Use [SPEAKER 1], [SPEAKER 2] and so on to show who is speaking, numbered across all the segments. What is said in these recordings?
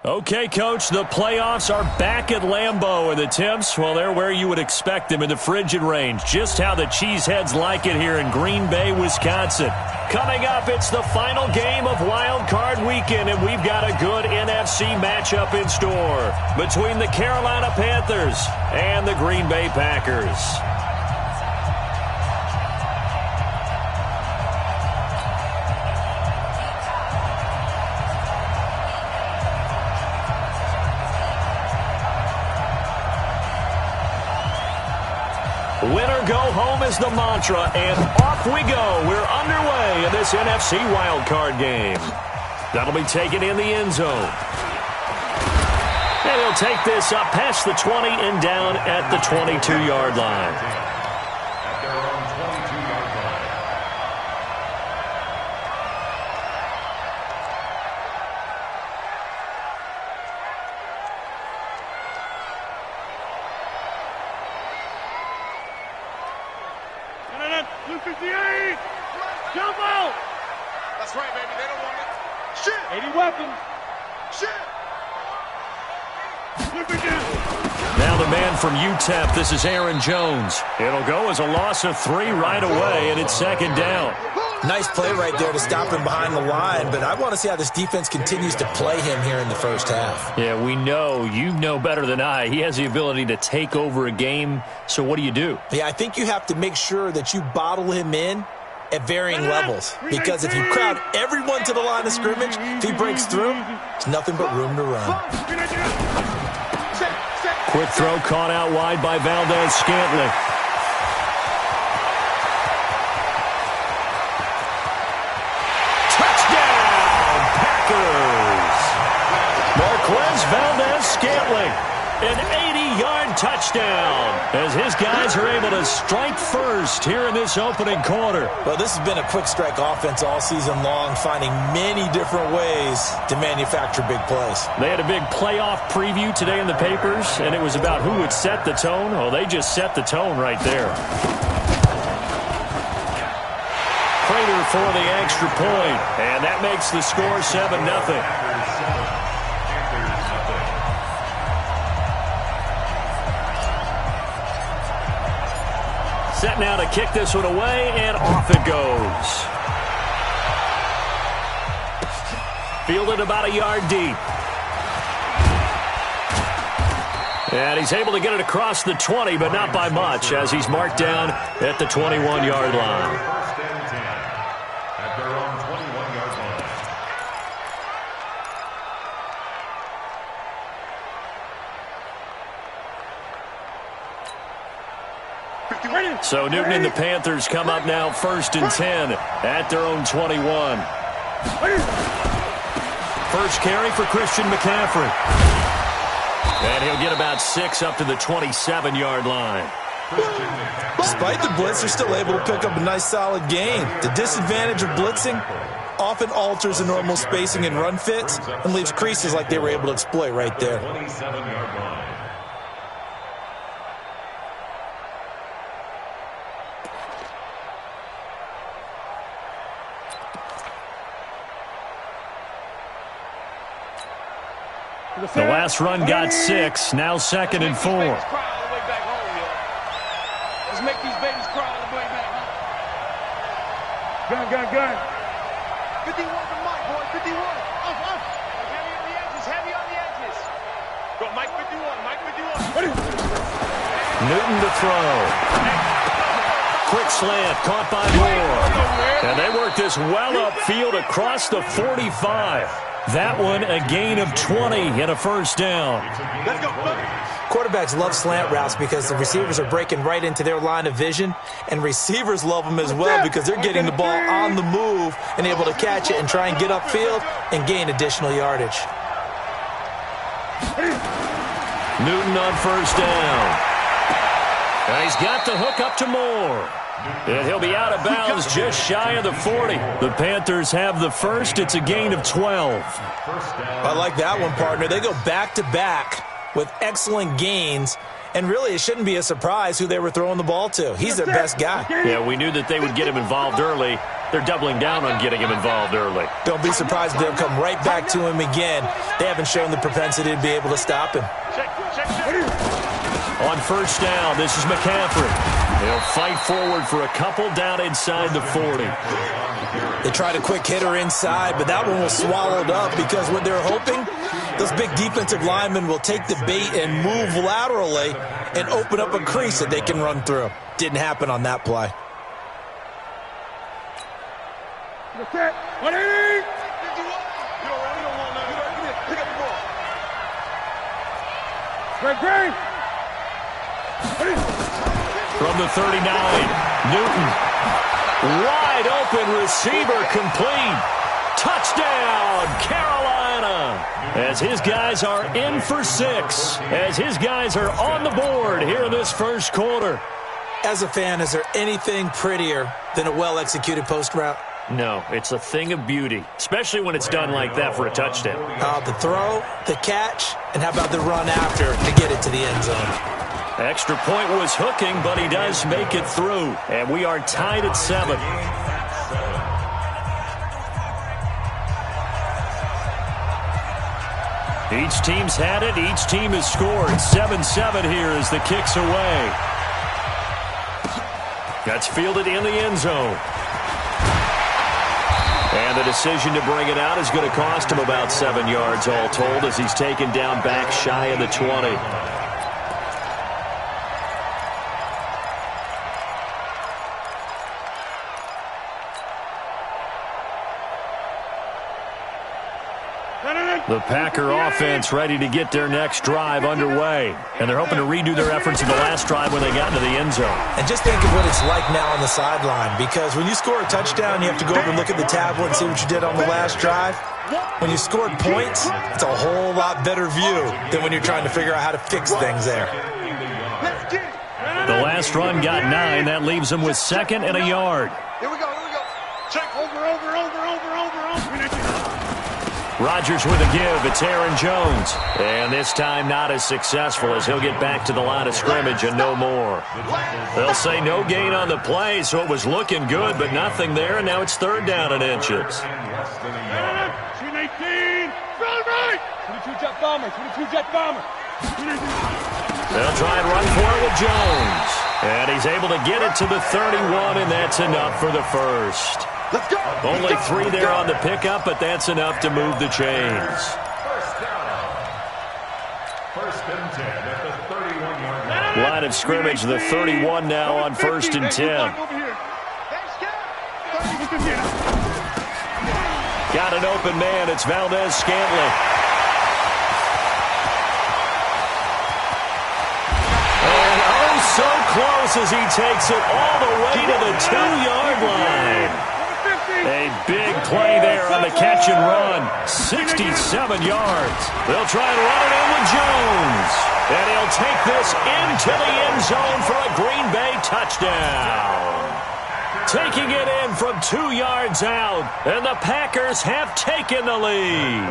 [SPEAKER 1] Okay, Coach, the playoffs are back at Lambeau, and the temps, well, they're where you would expect them in the frigid range. Just how the Cheeseheads like it here in Green Bay, Wisconsin. Coming up, it's the final game of Wild Card Weekend, and we've got a good NFC matchup in store between the Carolina Panthers and the Green Bay Packers. Winner go home is the mantra, and off we go. We're underway in this NFC wildcard game. That'll be taken in the end zone. And he'll take this up past the 20 and down at the 22-yard line.
[SPEAKER 2] That's right, baby. They don't want it. Shit. 80 weapons. Shit.
[SPEAKER 1] Now the man from UTEP, this is Aaron Jones. It'll go as a loss of 3 right away, and it's second down.
[SPEAKER 3] Nice play right there to stop him behind the line, but I want to see how this defense continues to play him here in the first half.
[SPEAKER 1] Yeah, we know. You know better than I. He has the ability to take over a game, so what do?
[SPEAKER 3] Yeah, I think you have to make sure that you bottle him in at varying levels, because if you crowd everyone to the line of scrimmage, if he breaks through, there's nothing but room to run.
[SPEAKER 1] Quick throw caught out wide by Valdez-Scantling. Touchdown, Packers! Marquez Valdez-Scantling, an 80-yard touchdown, as his guys are able to strike first here in this opening quarter.
[SPEAKER 3] Well, this has been a quick strike offense all season long, finding many different ways to manufacture big plays.
[SPEAKER 1] They had a big playoff preview today in the papers, and it was about who would set the tone. Well, they just set the tone right there. Prater for the extra point, and that makes the score 7-0. Set now to kick this one away, and off it goes. Fielded about a yard deep. And he's able to get it across the 20, but not by much, as he's marked down at the 21-yard line.
[SPEAKER 4] First and 10 at their own 21-yard line.
[SPEAKER 1] So Newton and the Panthers come up now first and 10 at their own 21. First carry for Christian McCaffrey. And he'll get about 6 up to the 27-yard line.
[SPEAKER 3] Despite the blitz, they're still able to pick up a nice solid gain. The disadvantage of blitzing often alters the normal spacing and run fits and leaves creases like they were able to exploit right there.
[SPEAKER 4] 27-yard line.
[SPEAKER 1] The last run got 6, now second and 4.
[SPEAKER 2] Let's make these babies cry all the way back home. Gun. 51 for Mike, boy, 51. Up. Heavy on the edges. Go, Mike 51.
[SPEAKER 1] Newton to throw. Quick slant, caught by Moore. And they work this well upfield across the 45. That one a gain of 20 and a first down.
[SPEAKER 2] Let's go.
[SPEAKER 3] Quarterbacks love slant routes because the receivers are breaking right into their line of vision, and receivers love them as well because they're getting the ball on the move and able to catch it and try and get upfield and gain additional yardage.
[SPEAKER 1] Newton on first down. And he's got the hook up to Moore. And he'll be out of bounds just shy of the 40. The Panthers have the first. It's a gain of 12.
[SPEAKER 3] I like that one, partner. They go back-to-back with excellent gains. And really, it shouldn't be a surprise who they were throwing the ball to. He's their best guy.
[SPEAKER 1] Yeah, we knew that they would get him involved early. They're doubling down on getting him involved early.
[SPEAKER 3] Don't be surprised if they'll come right back to him again. They haven't shown the propensity to be able to stop him.
[SPEAKER 1] On first down, this is McCaffrey. He'll fight forward for a couple down inside the 40.
[SPEAKER 3] They tried a quick hitter inside, but that one was swallowed up because what they're hoping, those big defensive linemen will take the bait and move laterally and open up a crease that they can run through. Didn't happen on that play.
[SPEAKER 1] From the 39, Newton. Wide open receiver complete. Touchdown, Carolina. As his guys are in for 6. As his guys are on the board here in this first quarter.
[SPEAKER 3] As a fan, is there anything prettier than a well-executed post route?
[SPEAKER 1] No, it's a thing of beauty, especially when it's done like that for a touchdown.
[SPEAKER 3] The throw, the catch, and how about the run after to get it to the end zone?
[SPEAKER 1] Extra point was hooking, but he does make it through. And we are tied at 7. Each team's had it. Each team has scored. 7-7 here as the kick's away. That's fielded in the end zone. And the decision to bring it out is going to cost him about 7 yards all told as he's taken down back shy of the 20. The Packer offense ready to get their next drive underway. And they're hoping to redo their efforts in the last drive when they got into the end zone.
[SPEAKER 3] And just think of what it's like now on the sideline. Because when you score a touchdown, you have to go over and look at the tablet and see what you did on the last drive. When you scored points, it's a whole lot better view than when you're trying to figure out how to fix things there.
[SPEAKER 1] The last run got 9. That leaves them with 2nd and a yard.
[SPEAKER 2] Here we go. Check over.
[SPEAKER 1] Rodgers with a give. It's Aaron Jones. And this time not as successful as he'll get back to the line of scrimmage and no more. They'll say no gain on the play, so it was looking good, but nothing there, and now it's 3rd down and inches.
[SPEAKER 2] 22 jet bomber.
[SPEAKER 1] They'll try and run for it with Jones. And he's able to get it to the 31, and that's enough for the first.
[SPEAKER 2] Let's go.
[SPEAKER 1] Only 3 there on the pickup, but that's enough to move the chains.
[SPEAKER 4] First and 10 at the 31-yard line.
[SPEAKER 1] Line of scrimmage, the 31 now on 1st and 10. Got an open man. It's Valdez-Scantling. And oh, so close as he takes it all the way to the 2-yard line. A big play there on the catch and run. 67 yards. They'll try and run it in with Jones. And he'll take this into the end zone for a Green Bay touchdown. Taking it in from 2 yards out. And the Packers have taken the lead.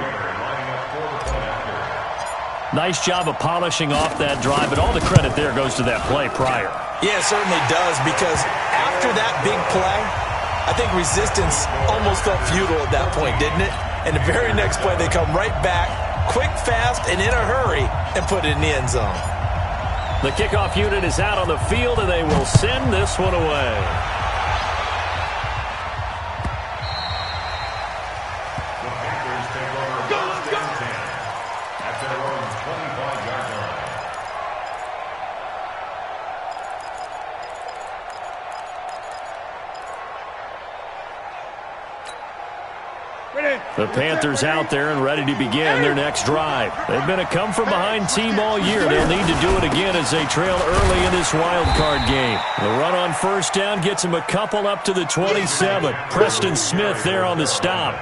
[SPEAKER 1] Nice job of polishing off that drive, but all the credit there goes to that play prior.
[SPEAKER 3] Yeah, it certainly does, because after that big play, I think resistance almost felt futile at that point, didn't it? And the very next play, they come right back, quick, fast, and in a hurry, and put it in the end zone.
[SPEAKER 1] The kickoff unit is out on the field, and they will send this one away.
[SPEAKER 4] The Panthers take over first and 10 at their own 25-yard line.
[SPEAKER 1] The Panthers out there and ready to begin their next drive. They've been a come-from-behind team all year. They'll need to do it again as they trail early in this wild card game. The run on first down gets them a couple up to the 27. Preston Smith there on the stop.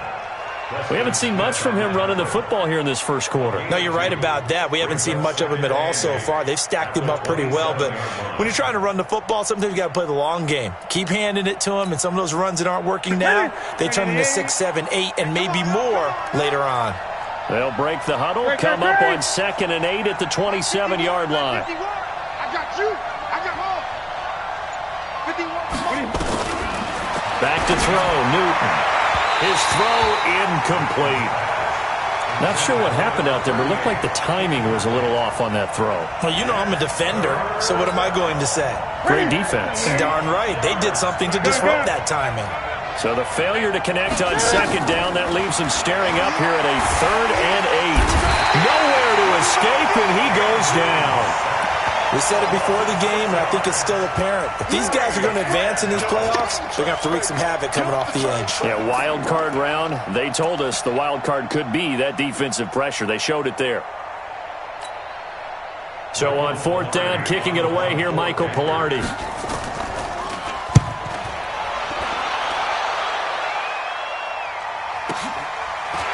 [SPEAKER 1] We haven't seen much from him running the football here in this first quarter.
[SPEAKER 3] No, you're right about that. We haven't seen much of him at all so far. They've stacked him up pretty well, but when you're trying to run the football, sometimes you got to play the long game. Keep handing it to him, and some of those runs that aren't working now, they turn into 6, 7, 8, and maybe more later on.
[SPEAKER 1] They'll break the huddle, come up on 2nd and 8 at the 27-yard line.
[SPEAKER 2] I got you. I got home. 51.
[SPEAKER 1] Back to throw, Newton. His throw incomplete. Not sure what happened out there, but it looked like the timing was a little off on that throw.
[SPEAKER 3] Well, you know I'm a defender, so what am I going to say?
[SPEAKER 1] Great defense.
[SPEAKER 3] Darn right. They did something to disrupt that timing.
[SPEAKER 1] So the failure to connect on second down, that leaves him staring up here at a 3rd and 8. Nowhere to escape, and he goes down.
[SPEAKER 3] We said it before the game, and I think it's still apparent. If these guys are going to advance in these playoffs, they're going to have to wreak some havoc coming off the edge.
[SPEAKER 1] Yeah, wild card round. They told us the wild card could be that defensive pressure. They showed it there. So on 4th down, kicking it away here, Michael Pilardi.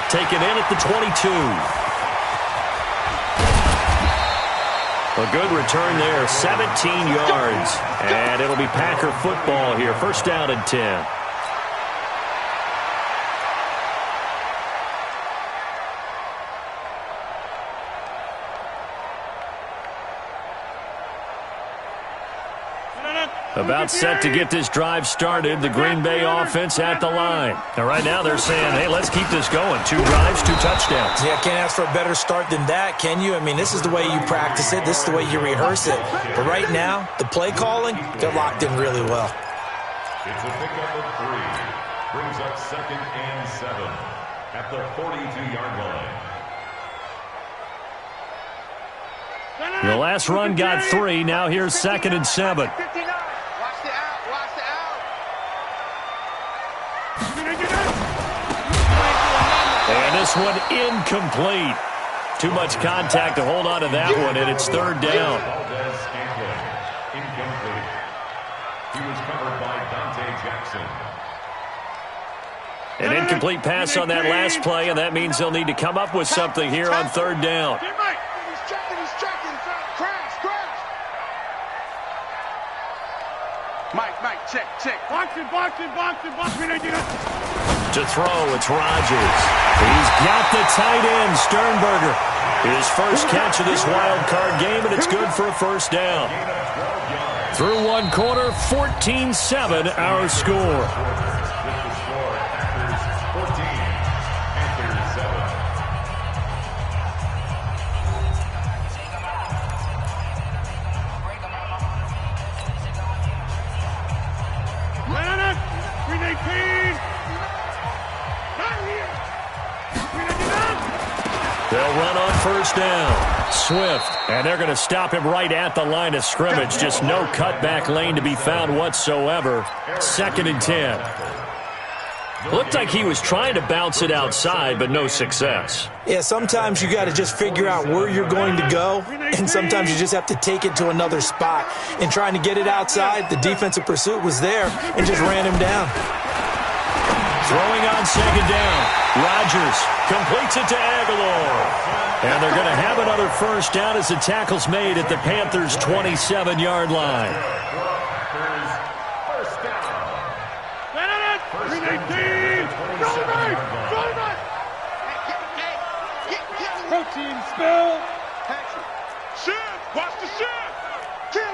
[SPEAKER 1] Taken in at the 22. A good return there, 17 yards. And it'll be Packer football here. 1st down and 10. About set to get this drive started. The Green Bay offense at the line. Now, right now they're saying, hey, let's keep this going. 2 drives, 2 touchdowns.
[SPEAKER 3] Yeah, can't ask for a better start than that, can you? I mean, this is the way you practice it. This is the way you rehearse it. But right now, the play calling, they're locked in really well.
[SPEAKER 4] It's a pickup of 3. Brings up 2nd and 7 at the 42-yard line.
[SPEAKER 1] The last run got 3. Now here's 2nd and 7.
[SPEAKER 2] Watch the out. Watch the out.
[SPEAKER 1] And this one incomplete. Too much contact to hold on to that one, and it's 3rd down.
[SPEAKER 4] Incomplete. He was covered by Dante Jackson.
[SPEAKER 1] An incomplete pass on that last play, and that means they'll need to come up with something here on 3rd down.
[SPEAKER 2] Mike, check. Box it.
[SPEAKER 1] To throw, it's Rodgers. He's got the tight end, Sternberger. His first catch of this wild card game, and it's good for a 1st down. Through 1 quarter, 14-7 our score. They'll run on 1st down. Swift, and they're going to stop him right at the line of scrimmage. Just no cutback lane to be found whatsoever. 2nd and 10. Looked like he was trying to bounce it outside, but no success.
[SPEAKER 3] Yeah, sometimes you got to just figure out where you're going to go, and sometimes you just have to take it to another spot. In trying to get it outside, the defensive pursuit was there and just ran him down.
[SPEAKER 1] Throwing on 2nd down. Rodgers completes it to Aguilar. And they're going to have another 1st down as the tackle's made at the Panthers' 27-yard line.
[SPEAKER 2] Protein spill. Shift. Watch the shift. Kill.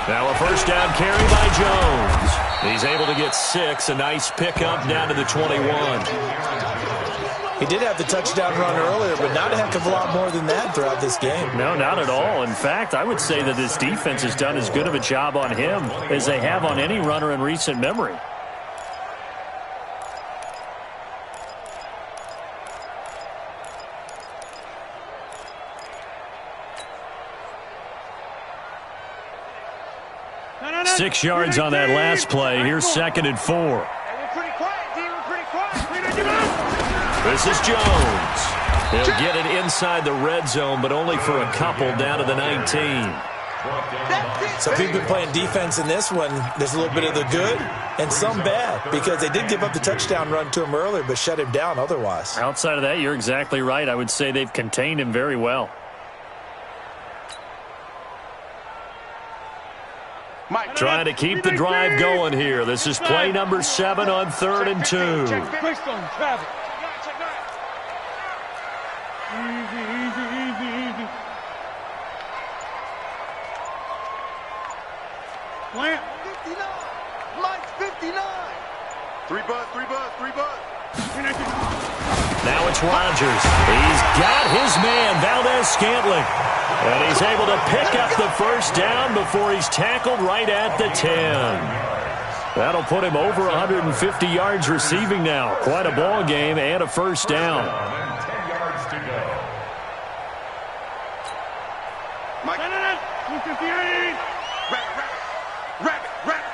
[SPEAKER 1] Now a 1st down carry by Jones. He's able to get 6. A nice pickup down to the 21.
[SPEAKER 3] He did have the touchdown run earlier, but not a heck of a lot more than that throughout this game.
[SPEAKER 1] No, not at all. In fact, I would say that this defense has done as good of a job on him as they have on any runner in recent memory.
[SPEAKER 2] No.
[SPEAKER 1] 6 yards on that last play. Here's 2nd and 4.
[SPEAKER 2] We're pretty quiet, D. We're pretty quiet.
[SPEAKER 1] This is Jones. He'll get it inside the red zone, but only for a couple down to the 19.
[SPEAKER 3] So if you've been playing defense in this one, there's a little bit of the good and some bad, because they did give up the touchdown run to him earlier, but shut him down otherwise.
[SPEAKER 1] Outside of that, you're exactly right. I would say they've contained him very well.
[SPEAKER 2] Mike,
[SPEAKER 1] Trying to keep the drive going here. This is play number 7 on 3rd and 2.
[SPEAKER 2] Quick stone, travel. Easy. Plant. Three bud.
[SPEAKER 1] Now it's Rodgers. He's got his man, Valdez-Scantling. And he's able to pick up the first down before he's tackled right at the 10. That'll put him over 150 yards receiving now. Quite a ball game and a first down.
[SPEAKER 4] 10 yards to go.
[SPEAKER 2] Mike. 258. Rabbit.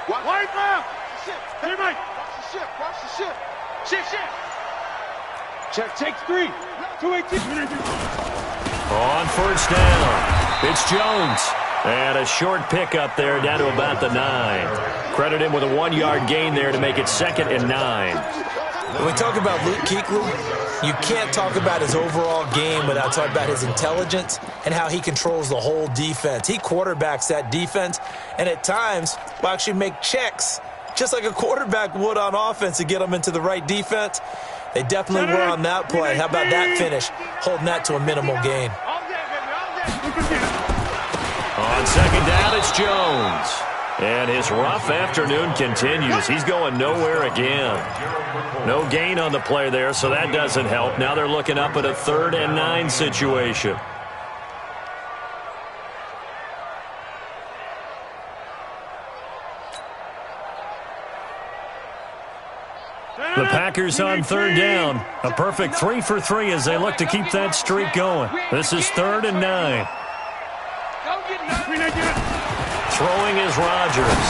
[SPEAKER 2] White left. Hey, Mike. Watch the ship. Shift. Check, takes 3. 218.
[SPEAKER 1] On first down, it's Jones. And a short pickup there down to about the 9. Credit him with a 1-yard gain there to make it 2nd and 9.
[SPEAKER 3] When we talk about Luke Kuechly, you can't talk about his overall game without talking about his intelligence and how he controls the whole defense. He quarterbacks that defense, and at times will actually make checks, just like a quarterback would on offense, to get them into the right defense. They definitely were on that play. How about that finish, holding that to a minimal gain?
[SPEAKER 1] On second down, it's Jones. And his rough afternoon continues. He's going nowhere again. No gain on the play there, so that doesn't help. Now they're looking up at a 3rd and 9 situation. The Packers on 3rd down. A perfect 3 for 3 as they look to keep that streak going. This is 3rd and 9. Throwing is Rodgers.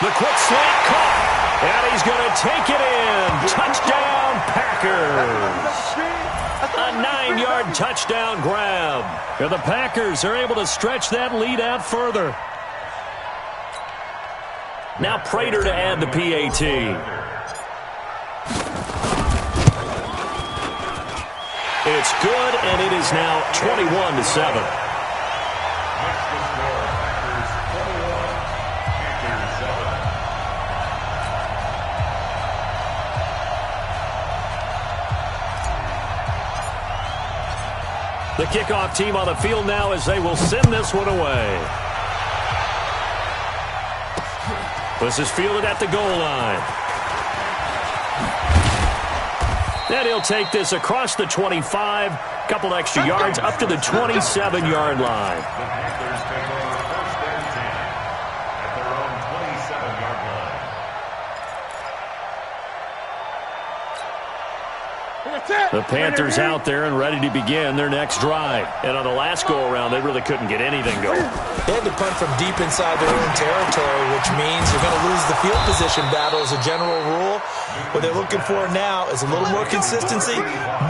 [SPEAKER 1] The quick slant caught. And he's going to take it in. Touchdown, Packers. A 9-yard touchdown grab. And the Packers are able to stretch that lead out further. Now Prater to add the PAT. It's good, and it is now 21-7. The kickoff team on the field now as they will send this one away. This is fielded at the goal line. And he'll take this across the 25, couple extra yards up to the 27-yard line.
[SPEAKER 4] The Panthers take over 1st and 10 at their own 27-yard line.
[SPEAKER 1] The Panthers out there and ready to begin their next drive. And on the last go-around, they really couldn't get anything going.
[SPEAKER 3] They had to punt from deep inside their own territory, which means they're going to lose the field position battle as a general rule. What they're looking for now is a little more consistency,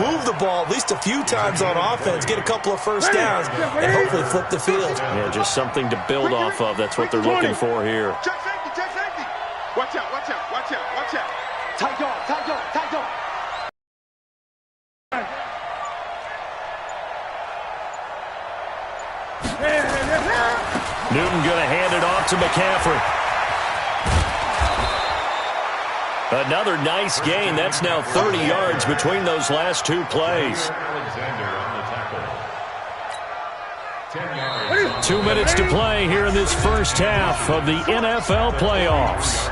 [SPEAKER 3] move the ball at least a few times on offense, get a couple of first downs, and hopefully flip the field.
[SPEAKER 1] Yeah, just something to build off of. That's what they're looking for here.
[SPEAKER 2] Check safety. Watch out. Tight dog.
[SPEAKER 1] Newton going to hand it off to McCaffrey. Another nice gain. That's now 30 yards between those last 2 plays.
[SPEAKER 4] Alexander on the tackle. 10 yards.
[SPEAKER 1] 2 minutes to play here in this first half of the NFL playoffs.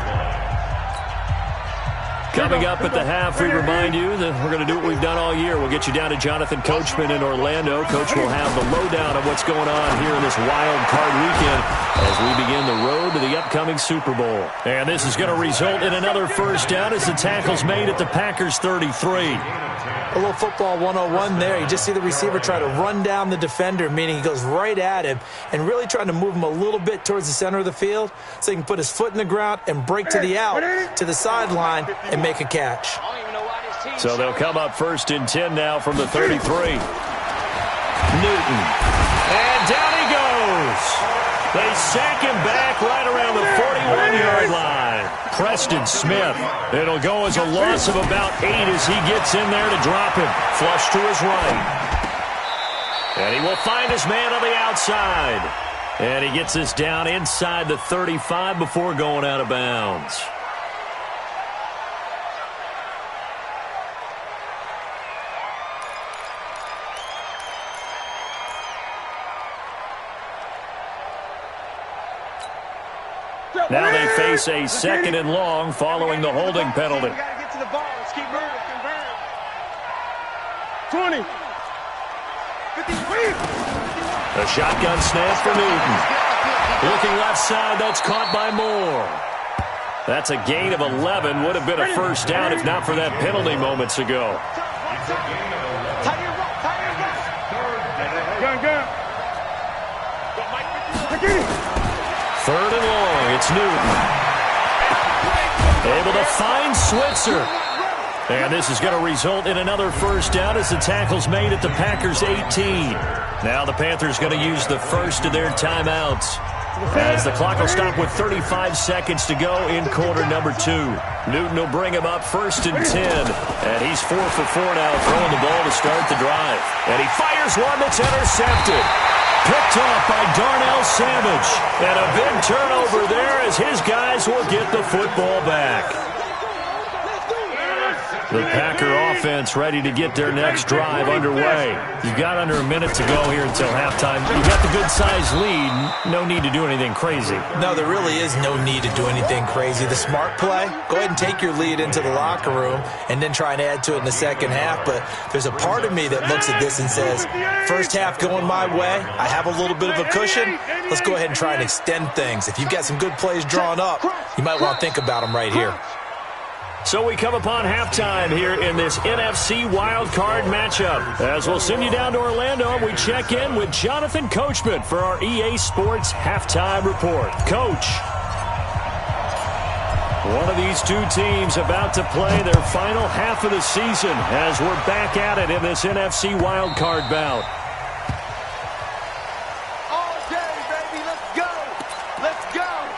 [SPEAKER 1] Coming up at the half, we remind you that we're going to do what we've done all year. We'll get you down to Jonathan Coachman in Orlando. Coach will have the lowdown of what's going on here in this wild card weekend as we begin the road to the upcoming Super Bowl. And this is going to result in another first down as the tackle's made at the Packers 33.
[SPEAKER 3] A little football 101 there. You just see the receiver try to run down the defender, meaning he goes right at him and really trying to move him a little bit towards the center of the field so he can put his foot in the ground and break to the out, to the sideline, and make a catch.
[SPEAKER 1] So they'll come up 1st and 10 now from the 33. Newton. And down he goes. They sack him back right around the 41-yard line. Preston Smith. It'll go as a loss of about 8 as he gets in there to drop him. Flush to his right. And he will find his man on the outside. And he gets this down inside the 35 before going out of bounds. Now they face a 2nd and long following the holding penalty.
[SPEAKER 2] We got to get to the ball. Let's keep moving. 20. 50.
[SPEAKER 1] A shotgun snap for Newton. Looking left side, that's caught by Moore. That's a gain of 11. Would have been a first down if not for that penalty moments ago. Third and long, it's Newton. Able to find Switzer. And this is going to result in another first down as the tackle's made at the Packers' 18. Now the Panthers going to use the first of their timeouts, as the clock will stop with 35 seconds to go in quarter number 2. Newton will bring him up 1st and 10. And he's 4 for 4 now, throwing the ball to start the drive. And he fires one that's intercepted. Picked off by Darnell Savage. And a big turnover there as his guys will get the football back. The Packer offense ready to get their next drive underway. You've got under a minute to go here until halftime. You got the good-sized lead. No need to do anything crazy.
[SPEAKER 3] No, there really is no need to do anything crazy. The smart play, go ahead and take your lead into the locker room and then try and add to it in the second half. But there's a part of me that looks at this and says, first half going my way, I have a little bit of a cushion. Let's go ahead and try and extend things. If you've got some good plays drawn up, you might want to think about them right here.
[SPEAKER 1] So we come upon halftime here in this NFC wildcard matchup. As we'll send you down to Orlando, we check in with Jonathan Coachman for our EA Sports Halftime Report. Coach, one of these two teams about to play their final half of the season as we're back at it in this NFC wildcard bout.
[SPEAKER 2] All day, baby. Let's go. Let's go.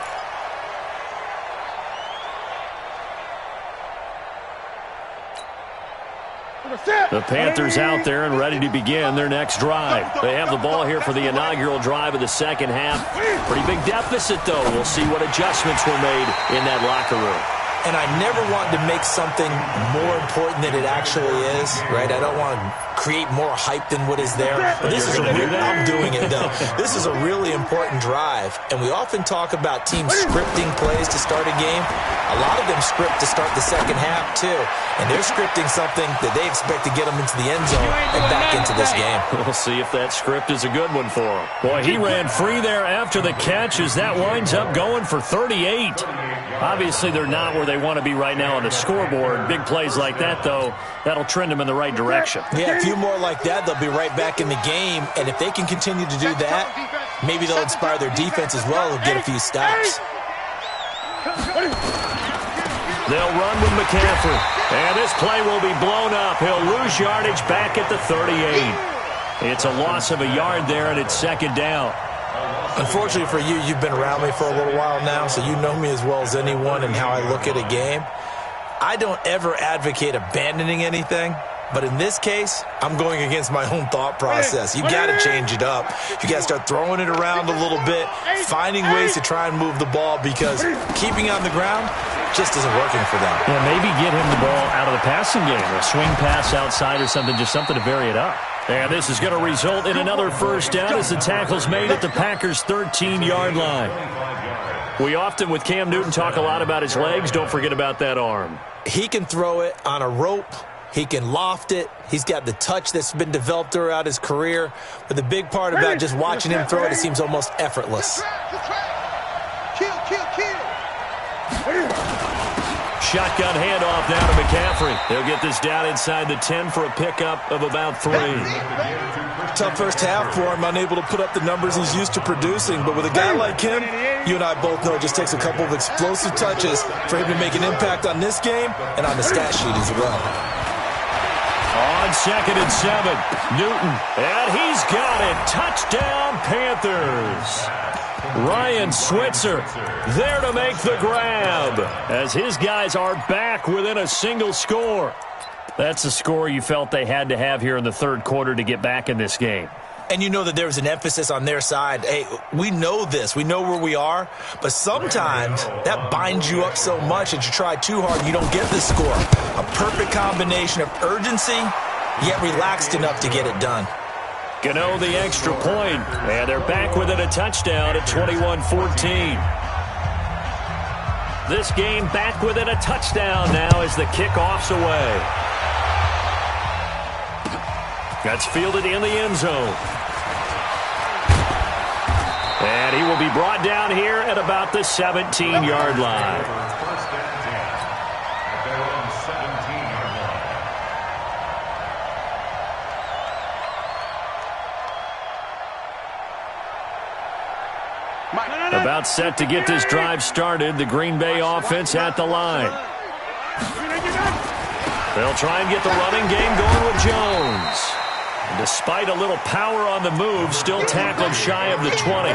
[SPEAKER 1] The Panthers out there and ready to begin their next drive. They have the ball here for the inaugural drive of the second half. Pretty big deficit, though. We'll see what adjustments were made in that locker room.
[SPEAKER 3] And I never want to make something more important than it actually is, right? I don't want to create more hype than what is there. But this is I'm doing it, though. This is a really important drive. And we often talk about teams scripting plays to start a game. A lot of them script to start the second half, too. And they're scripting something that they expect to get them into the end zone and back into this game.
[SPEAKER 1] We'll see if that script is a good one for him. Boy, he ran free there after the catch as that winds up going for 38. Obviously, they're not where they want to be right now on the scoreboard. Big plays like that, though, that'll trend them in the right direction.
[SPEAKER 3] Yeah, a few more like that, they'll be right back in the game. And if they can continue to do that, maybe they'll inspire their defense as well and get a few stops.
[SPEAKER 1] They'll run with McCaffrey. And this play will be blown up. He'll lose yardage back at the 38. It's a loss of a yard there, and it's second down.
[SPEAKER 3] Unfortunately for you, you've been around me for a little while now, so you know me as well as anyone and how I look at a game. I don't ever advocate abandoning anything, but in this case, I'm going against my own thought process. You got to change it up. You got to start throwing it around a little bit, finding ways to try and move the ball, because keeping on the ground just isn't working for them.
[SPEAKER 1] Yeah, maybe get him the ball out of the passing game, or a swing pass outside or something, just something to vary it up. And this is going to result in another first down as the tackle's made at the Packers' 13-yard line. We often, with Cam Newton, talk a lot about his legs. Don't forget about that arm.
[SPEAKER 3] He can throw it on a rope. He can loft it. He's got the touch that's been developed throughout his career. But the big part about just watching him throw it, it seems almost effortless.
[SPEAKER 1] Shotgun handoff down to McCaffrey. He'll get this down inside the 10 for a pickup of about 3.
[SPEAKER 3] Tough first half for him, unable to put up the numbers he's used to producing. But with a guy like him, you and I both know it just takes a couple of explosive touches for him to make an impact on this game and on the stat sheet as well.
[SPEAKER 1] On 2nd and 7, Newton, and he's got it. Touchdown, Panthers. Ryan Switzer there to make the grab as his guys are back within a single score. That's the score you felt they had to have here in the third quarter to get back in this game.
[SPEAKER 3] And you know that there was an emphasis on their side. Hey, we know this. We know where we are. But sometimes that binds you up so much that you try too hard and you don't get the score. A perfect combination of urgency, yet relaxed enough to get it done.
[SPEAKER 1] Gano the extra point, and they're back within a touchdown at 21-14. this game back within a touchdown now as the kickoff's away. That's fielded in the end zone. And he will be brought down here at about the 17-yard line.
[SPEAKER 4] First and 10 at their own 17-yard line.
[SPEAKER 1] About set to get this drive started, the Green Bay offense at the line. They'll try and get the running game going with Jones. And despite a little power on the move, still tackled shy of the 20.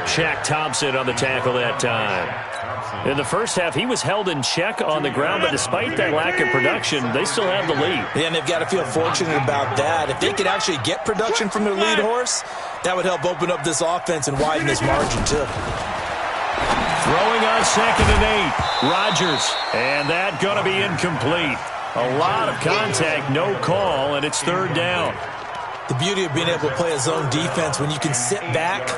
[SPEAKER 1] Shaq Thompson on the tackle that time. In the first half, he was held in check on the ground, but despite that lack of production, they still have the lead.
[SPEAKER 3] Yeah, and they've got to feel fortunate about that. If they could actually get production from their lead horse, that would help open up this offense and widen this margin, too.
[SPEAKER 1] Throwing on 2nd and 8. Rodgers. And that going to be incomplete. A lot of contact, no call, and it's 3rd down.
[SPEAKER 3] The beauty of being able to play a zone defense when you can sit back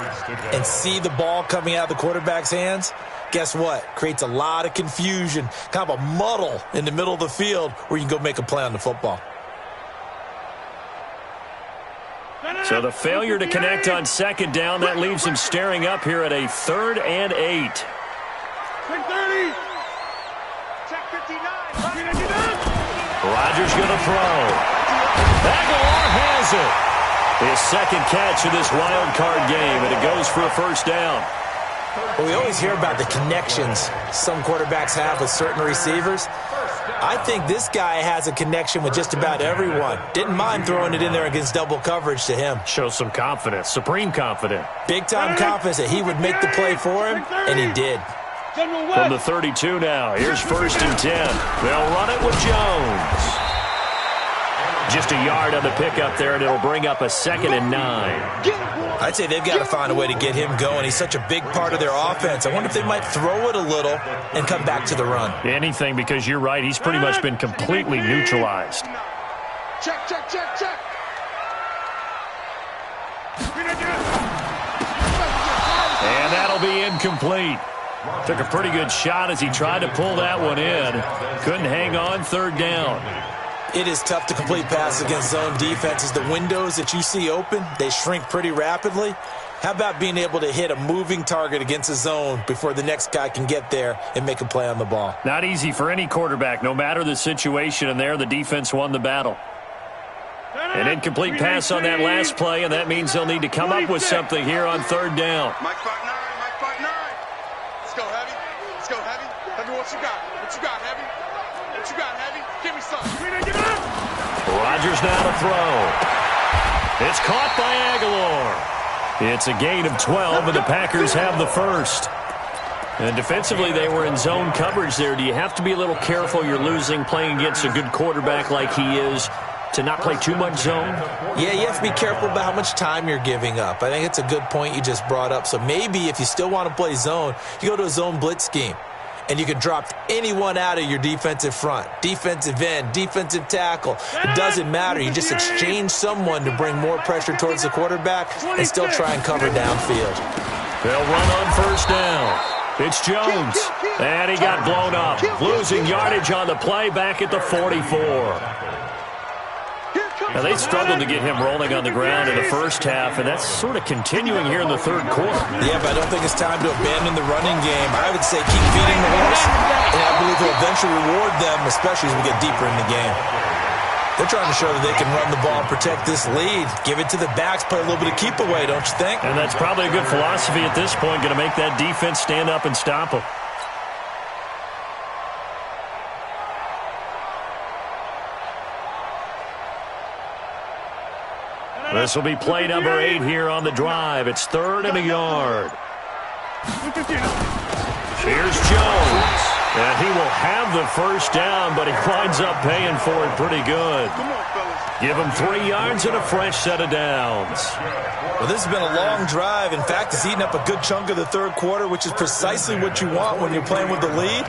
[SPEAKER 3] and see the ball coming out of the quarterback's hands, guess what? Creates a lot of confusion, kind of a muddle in the middle of the field where you can go make a play on the football.
[SPEAKER 1] So the failure to connect on 2nd down, that leaves him staring up here at a 3rd and 8.
[SPEAKER 2] Check 30. Check 59.
[SPEAKER 1] Rodgers going to throw. Aguilar has it. His 2nd catch of this wild card game, and it goes for a 1st down.
[SPEAKER 3] Well, we always hear about the connections some quarterbacks have with certain receivers. I think this guy has a connection with just about everyone. Didn't mind throwing it in there against double coverage to him.
[SPEAKER 1] Shows some confidence, supreme confidence.
[SPEAKER 3] Big-time confidence that he would make the play for him, and he did.
[SPEAKER 1] From the 32 now, here's 1st and 10. They'll run it with Jones. Just a yard on the pickup there, and it'll bring up a 2nd and 9.
[SPEAKER 3] I'd say they've got to find a way to get him going. He's such a big part of their offense. I wonder if they might throw it a little and come back to the run.
[SPEAKER 1] Anything, because you're right. He's pretty much been completely neutralized.
[SPEAKER 2] Check, check, check, check.
[SPEAKER 1] And that'll be incomplete. Took a pretty good shot as he tried to pull that one in. Couldn't hang on, 3rd down.
[SPEAKER 3] It is tough to complete passes against zone defenses. The windows that you see open, they shrink pretty rapidly. How about being able to hit a moving target against a zone before the next guy can get there and make a play on the ball?
[SPEAKER 1] Not easy for any quarterback, no matter the situation, and there the defense won the battle. An incomplete pass on that last play, and that means they'll need to come up with something here on 3rd down.
[SPEAKER 2] Mike 5-9, Mike 5-9. Let's go, Heavy. Let's go, Heavy. Heavy, what you got? What you got, Heavy? What you got, Heavy? Give me something.
[SPEAKER 1] Rodgers now to throw. It's caught by Aguilar. It's a gain of 12, and the Packers have the 1st. And defensively, they were in zone coverage there. Do you have to be a little careful? You're losing playing against a good quarterback like he is to not play too much zone?
[SPEAKER 3] Yeah, you have to be careful about how much time you're giving up. I think it's a good point you just brought up. So maybe if you still want to play zone, you go to a zone blitz scheme. And you can drop anyone out of your defensive front. Defensive end, defensive tackle. It doesn't matter. You just exchange someone to bring more pressure towards the quarterback and still try and cover downfield.
[SPEAKER 1] They'll run on 1st down. It's Jones. And he got blown up. Losing yardage on the play back at the 44. Now, they struggled to get him rolling on the ground in the first half, and that's sort of continuing here in the 3rd quarter.
[SPEAKER 3] Yeah, but I don't think it's time to abandon the running game. I would say keep feeding the horse, and I believe he'll eventually reward them, especially as we get deeper in the game. They're trying to show that they can run the ball and protect this lead. Give it to the backs, play a little bit of keep away, don't you think?
[SPEAKER 1] And that's probably a good philosophy at this point, going to make that defense stand up and stop them. This will be play number 8 here on the drive. It's 3rd and a yard. Here's Jones. And he will have the 1st down, but he winds up paying for it pretty good. Give him 3 yards and a fresh set of downs.
[SPEAKER 3] Well, this has been a long drive. In fact, it's eaten up a good chunk of the 3rd quarter, which is precisely what you want when you're playing with the lead.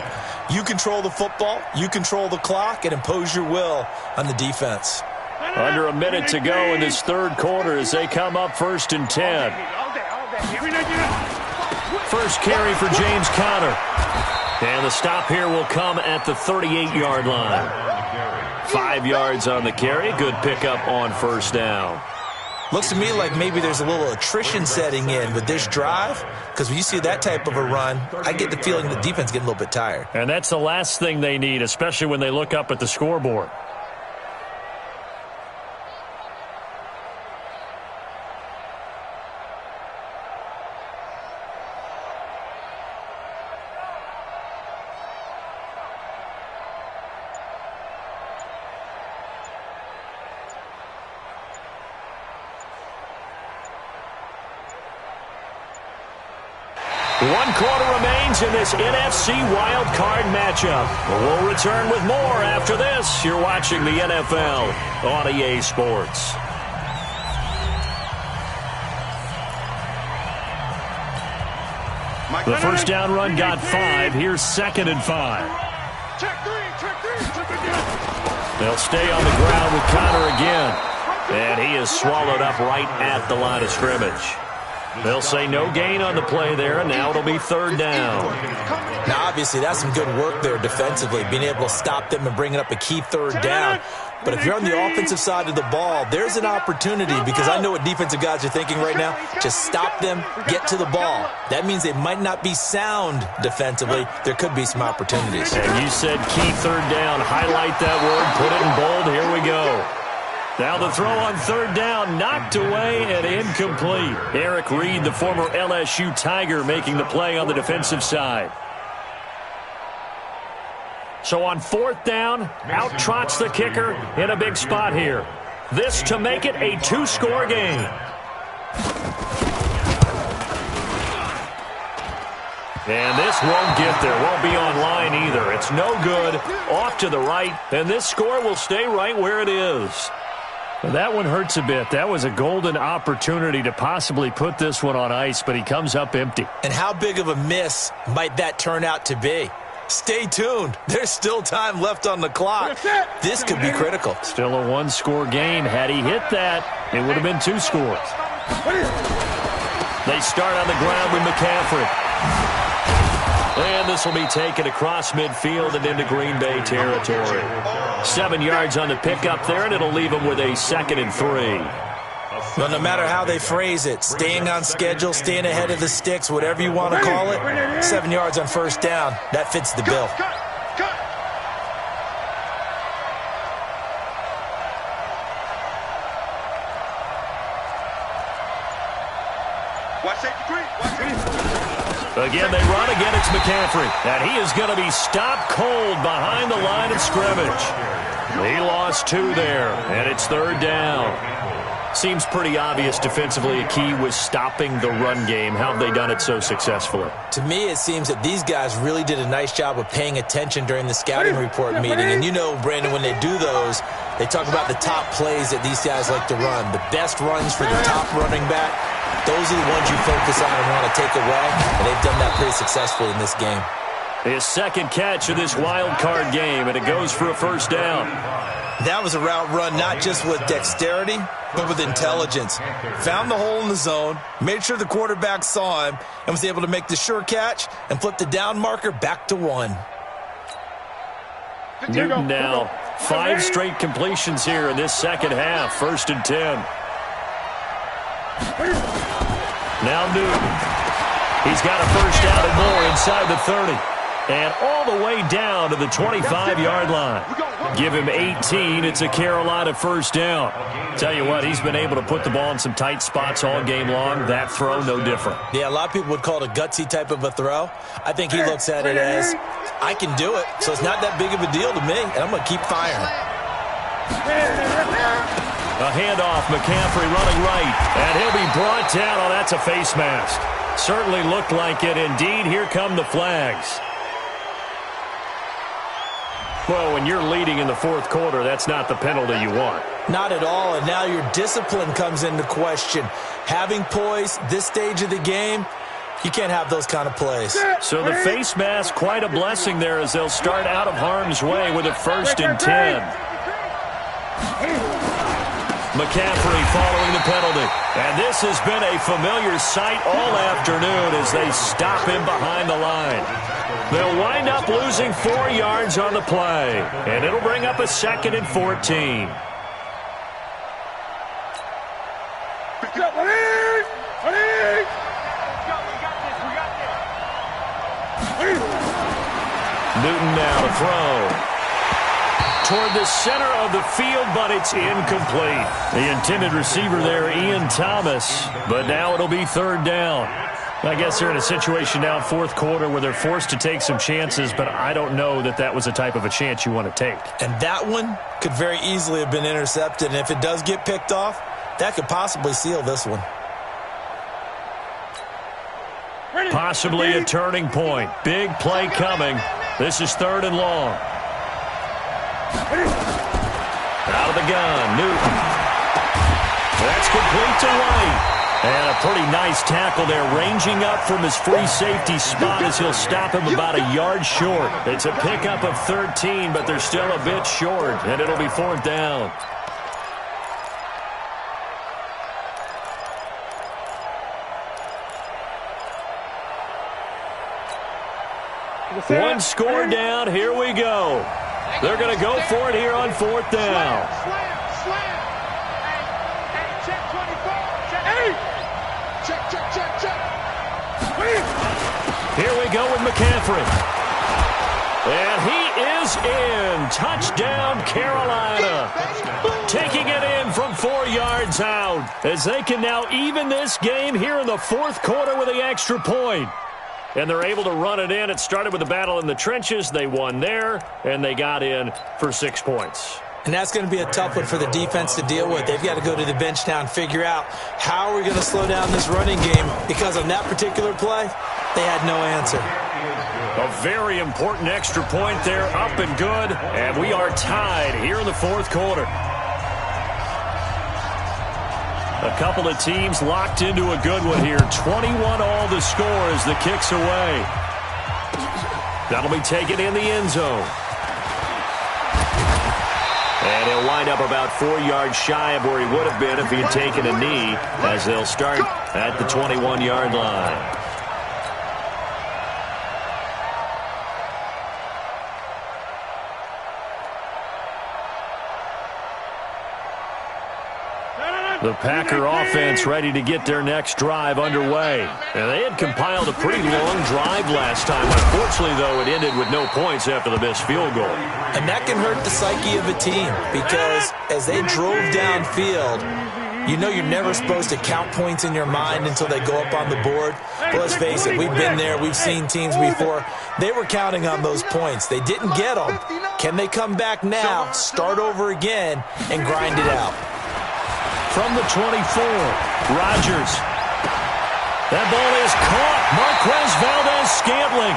[SPEAKER 3] You control the football, you control the clock, and impose your will on the defense.
[SPEAKER 1] Under a minute to go in this 3rd quarter as they come up 1st and 10. First carry for James Conner. And the stop here will come at the 38-yard line. 5 yards on the carry. Good pickup on first down.
[SPEAKER 3] Looks to me like maybe there's a little attrition setting in with this drive, because when you see that type of a run, I get the feeling the defense getting a little bit tired.
[SPEAKER 1] And that's the last thing they need, especially when they look up at the scoreboard. One quarter remains in this NFC Wild Card matchup. We'll return with more after this. You're watching the NFL on EA Sports. The first down run got 5. Here's 2nd and 5. They'll stay on the ground with Connor again. And he is swallowed up right at the line of scrimmage. They'll say no gain on the play there, and now it'll be 3rd down.
[SPEAKER 3] Now, obviously, that's some good work there defensively, being able to stop them and bringing up a key 3rd down. But if you're on the offensive side of the ball, there's an opportunity, because I know what defensive guys are thinking right now. Just stop them, get to the ball. That means they might not be sound defensively. There could be some opportunities.
[SPEAKER 1] And you said key 3rd down. Highlight that word, put it in bold. Here we go. Now the throw on 3rd down, knocked away and incomplete. Eric Reed, the former LSU Tiger, making the play on the defensive side. So on 4th down, out trots the kicker in a big spot here. This to make it a 2-score game. And this won't get there, won't be online either. It's no good, off to the right, and this score will stay right where it is. Well, that one hurts a bit. That was a golden opportunity to possibly put this one on ice, but he comes up empty.
[SPEAKER 3] And how big of a miss might that turn out to be? Stay tuned. There's still time left on the clock. This could be critical.
[SPEAKER 1] Still a 1-score game. Had he hit that, it would have been 2 scores. They start on the ground with McCaffrey. And this will be taken across midfield and into Green Bay territory. 7 yards on the pickup there, and it'll leave them with a 2nd and 3.
[SPEAKER 3] Well, no matter how they phrase it, staying on schedule, staying ahead of the sticks, whatever you want to call it, 7 yards on 1st down, that fits the bill.
[SPEAKER 1] Again, they run. Again, it's McCaffrey. And he is going to be stopped cold behind the line of scrimmage. He lost 2 there, and it's 3rd down. Seems pretty obvious defensively a key was stopping the run game. How have they done it so successfully?
[SPEAKER 3] To me, it seems that these guys really did a nice job of paying attention during the scouting report meeting. And you know, Brandon, when they do those, they talk about the top plays that these guys like to run. The best runs for the top running back, those are the ones you focus on and want to take away. And they've done that pretty successfully in this game.
[SPEAKER 1] His 2nd catch of this wild card game, and it goes for a 1st down.
[SPEAKER 3] That was a route run not just with dexterity, but with intelligence. Found the hole in the zone, made sure the quarterback saw him, and was able to make the sure catch and flip the down marker back to 1.
[SPEAKER 1] Newton now 5 straight completions here in this 2nd half. 1st and 10. Now Newton. He's got a 1st down and more inside the 30. And all the way down to the 25-yard line. Give him 18. It's a Carolina 1st down. Tell you what, he's been able to put the ball in some tight spots all game long. That throw, no different.
[SPEAKER 3] Yeah, a lot of people would call it a gutsy type of a throw. I think he looks at it as, I can do it, so it's not that big of a deal to me, and I'm going to keep firing.
[SPEAKER 1] A handoff, McCaffrey running right, and he'll be brought down. Oh, that's a face mask. Certainly looked like it. Indeed, here come the flags. Well, when you're leading in the 4th quarter, that's not the penalty you want.
[SPEAKER 3] Not at all, and now your discipline comes into question. Having poise this stage of the game, you can't have those kind of plays.
[SPEAKER 1] So the face mask, quite a blessing there as they'll start out of harm's way with a 1st and 10. McCaffrey following the penalty. And this has been a familiar sight all afternoon as they stop him behind the line. They'll wind up losing 4 yards on the play, and it'll bring up a 2nd and 14. Newton now to throw. Toward the center of the field, but it's incomplete. The intended receiver there, Ian Thomas, but now it'll be 3rd down. I guess they're in a situation now, 4th quarter, where they're forced to take some chances, but I don't know that that was the type of a chance you want to take.
[SPEAKER 3] And that one could very easily have been intercepted, and if it does get picked off, that could possibly seal this one.
[SPEAKER 1] Possibly a turning point. Big play coming. This is 3rd and long. Out of the gun, Newton. That's complete to White. And a pretty nice tackle there, ranging up from his free safety spot as he'll stop him about a yard short. It's a pickup of 13, but they're still a bit short, and it'll be 4th down. One score down. Here we go. They're going to go for it here on 4th down.
[SPEAKER 2] Slam. Hey, check 24. Check.
[SPEAKER 1] Here we go with McCaffrey. And he is in. Touchdown, Carolina. Taking it in from 4 yards out as they can now even this game here in the 4th quarter with the extra point. And they're able to run it in. It started with a battle in the trenches. They won there, and they got in for 6 points.
[SPEAKER 3] And that's going to be a tough one for the defense to deal with. They've got to go to the bench now and figure out how are we going to slow down this running game, because on that particular play, they had no answer.
[SPEAKER 1] A very important extra point there, up and good, and we are tied here in the 4th quarter. A couple of teams locked into a good one here. 21 all the score as the kick's away. That'll be taken in the end zone. And he'll wind up about 4 yards shy of where he would have been if he had taken a knee, as they'll start at the 21-yard line. The Packer offense ready to get their next drive underway. And they had compiled a pretty long drive last time. Unfortunately, though, it ended with no points after the missed field goal.
[SPEAKER 3] And that can hurt the psyche of a team, because as they drove downfield, you know you're never supposed to count points in your mind until they go up on the board. But let's face it, we've been there. We've seen teams before. They were counting on those points. They didn't get them. Can they come back now, start over again, and grind it out?
[SPEAKER 1] From the 24, Rodgers. That ball is caught. Marquez Valdez-Scantling.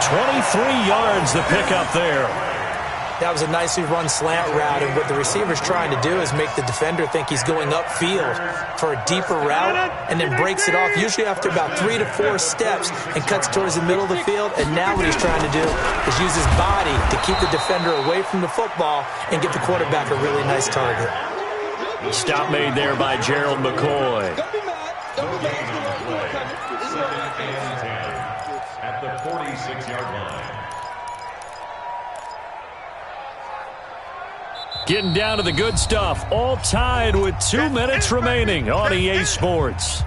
[SPEAKER 1] 23 yards the pickup there.
[SPEAKER 3] That was a nicely run slant route, and what the receiver's trying to do is make the defender think he's going upfield for a deeper route, and then breaks it off, usually after about 3 to 4 steps, and cuts towards the middle of the field. And now what he's trying to do is use his body to keep the defender away from the football and get the quarterback a really nice target.
[SPEAKER 1] Stop made there by Gerald McCoy.
[SPEAKER 4] At the 46-yard line.
[SPEAKER 1] Getting down to the good stuff. All tied with 2 minutes remaining on EA Sports.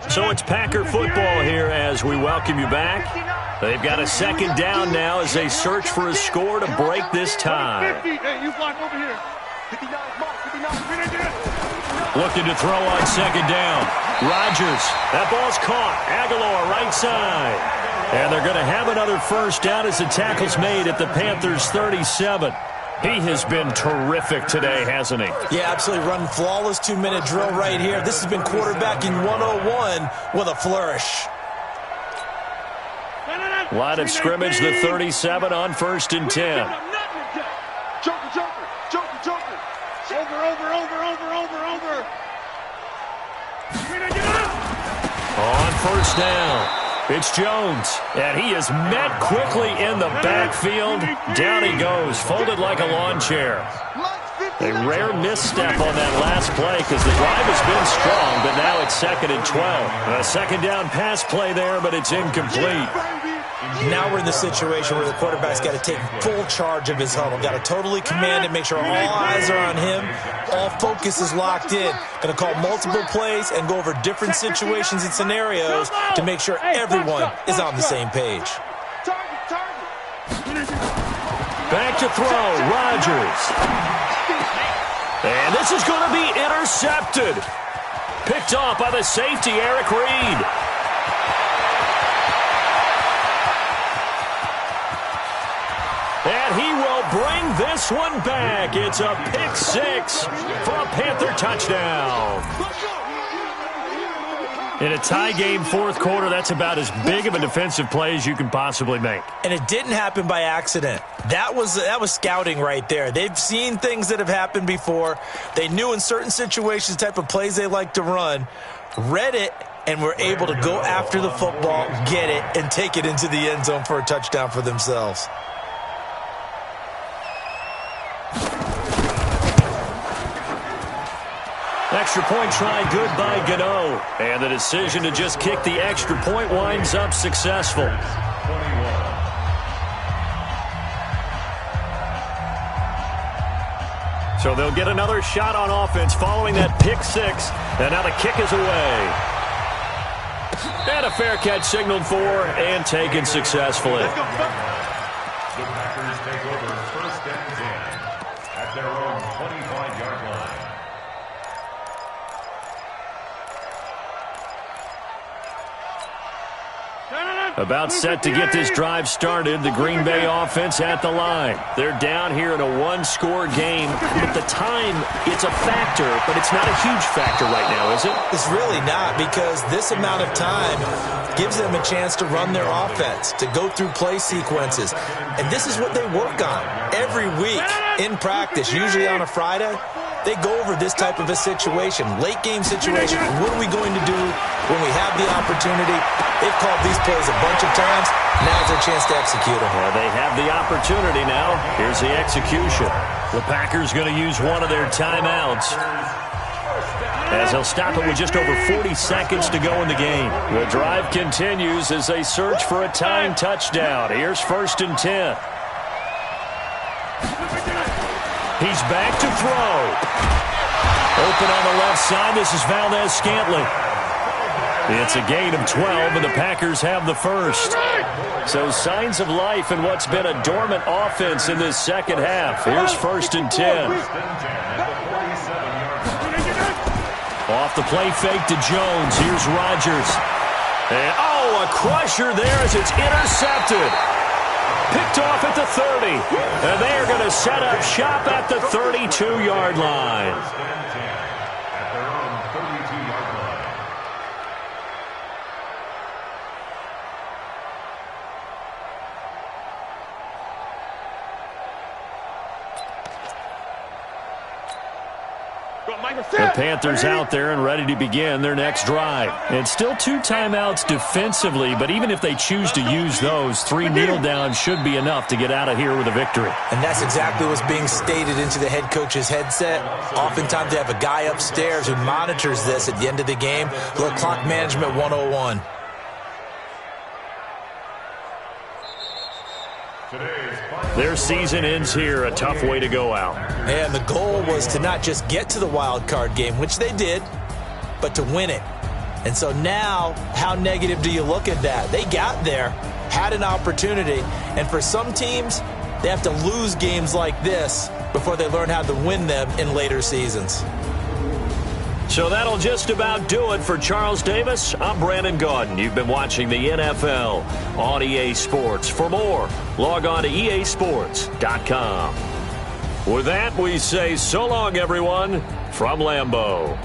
[SPEAKER 1] So it's Packer football here as we welcome you back. They've got a second down now as they search for a score to break this tie. Looking to throw on second down. Rodgers. That ball's caught. Aguilar right side. And they're going to have another first down as the tackle's made at the Panthers' 37. He has been terrific today, hasn't he?
[SPEAKER 3] Yeah, absolutely. Running flawless 2-minute drill right here. This has been quarterbacking 101 with a flourish.
[SPEAKER 1] Line of scrimmage, the 37 on 1st and 10. first down. It's Jones, and he is met quickly in the backfield. Down he goes, folded like a lawn chair. A rare misstep on that last play because the drive has been strong, but now it's 2nd and 12. A second down pass play there, but it's incomplete.
[SPEAKER 3] Now we're in the situation where the quarterback's got to take full charge of his huddle. Got to totally command it, make sure all eyes are on him. All focus is locked in. Going to call multiple plays and go over different situations and scenarios to make sure everyone is on the same page.
[SPEAKER 1] Back to throw, Rodgers. And this is going to be intercepted. Picked off by the safety, Eric Reed. And he will bring this one back. It's a pick six for a Panther touchdown. In a tie game fourth quarter, that's about as big of a defensive play as you can possibly make.
[SPEAKER 3] And it didn't happen by accident. That was scouting right there. They've seen things that have happened before. They knew in certain situations the type of plays they like to run, read it, and were able to go after the football, get it, and take it into the end zone for a touchdown for themselves.
[SPEAKER 1] Extra point try good by Gano. And the decision to just kick the extra point winds up successful. So they'll get another shot on offense following that pick six. And now the kick is away. And a fair catch signaled for and taken successfully.
[SPEAKER 4] The Packers take over 1st and 10 at their own 25-yard line.
[SPEAKER 1] About set to get this drive started, the Green Bay offense at the line. They're down here in a one-score game. At the time, it's a factor, but it's not a huge factor right now, is it?
[SPEAKER 3] It's really not, because this amount of time gives them a chance to run their offense, to go through play sequences. And this is what they work on every week in practice, usually on a Friday. They go over this type of a situation, late game situation. What are we going to do when we have the opportunity? They've called these plays a bunch of times. Now's their chance to execute them.
[SPEAKER 1] Well, they have the opportunity now. Here's the execution. The Packers going to use one of their timeouts, as they'll stop it with just over 40 seconds to go in the game. The drive continues as they search for a tying touchdown. Here's 1st and 10. He's back to throw. Open on the left side. This is Valdez-Scantling. It's a gain of 12, and the Packers have the first. So signs of life in what's been a dormant offense in this second half. Here's 1st and 10. Off the play fake to Jones. Here's Rodgers. And, a crusher there as it's intercepted. Picked off at the 30. And they are going to set up shop at the 32-yard line. The Panthers out there and ready to begin their next drive. And still 2 timeouts defensively, but even if they choose to use those, 3 kneel downs should be enough to get out of here with a victory.
[SPEAKER 3] And that's exactly what's being stated into the head coach's headset. Oftentimes they have a guy upstairs who monitors this at the end of the game. A little clock management 101.
[SPEAKER 1] Their season ends here, a tough way to go out.
[SPEAKER 3] And the goal was to not just get to the wild card game, which they did, but to win it. And so now, how negative do you look at that? They got there, had an opportunity, and for some teams, they have to lose games like this before they learn how to win them in later seasons.
[SPEAKER 1] So that'll just about do it for Charles Davis. I'm Brandon Gaudin. You've been watching the NFL on EA Sports. For more, log on to easports.com. With that, we say so long, everyone, from Lambeau.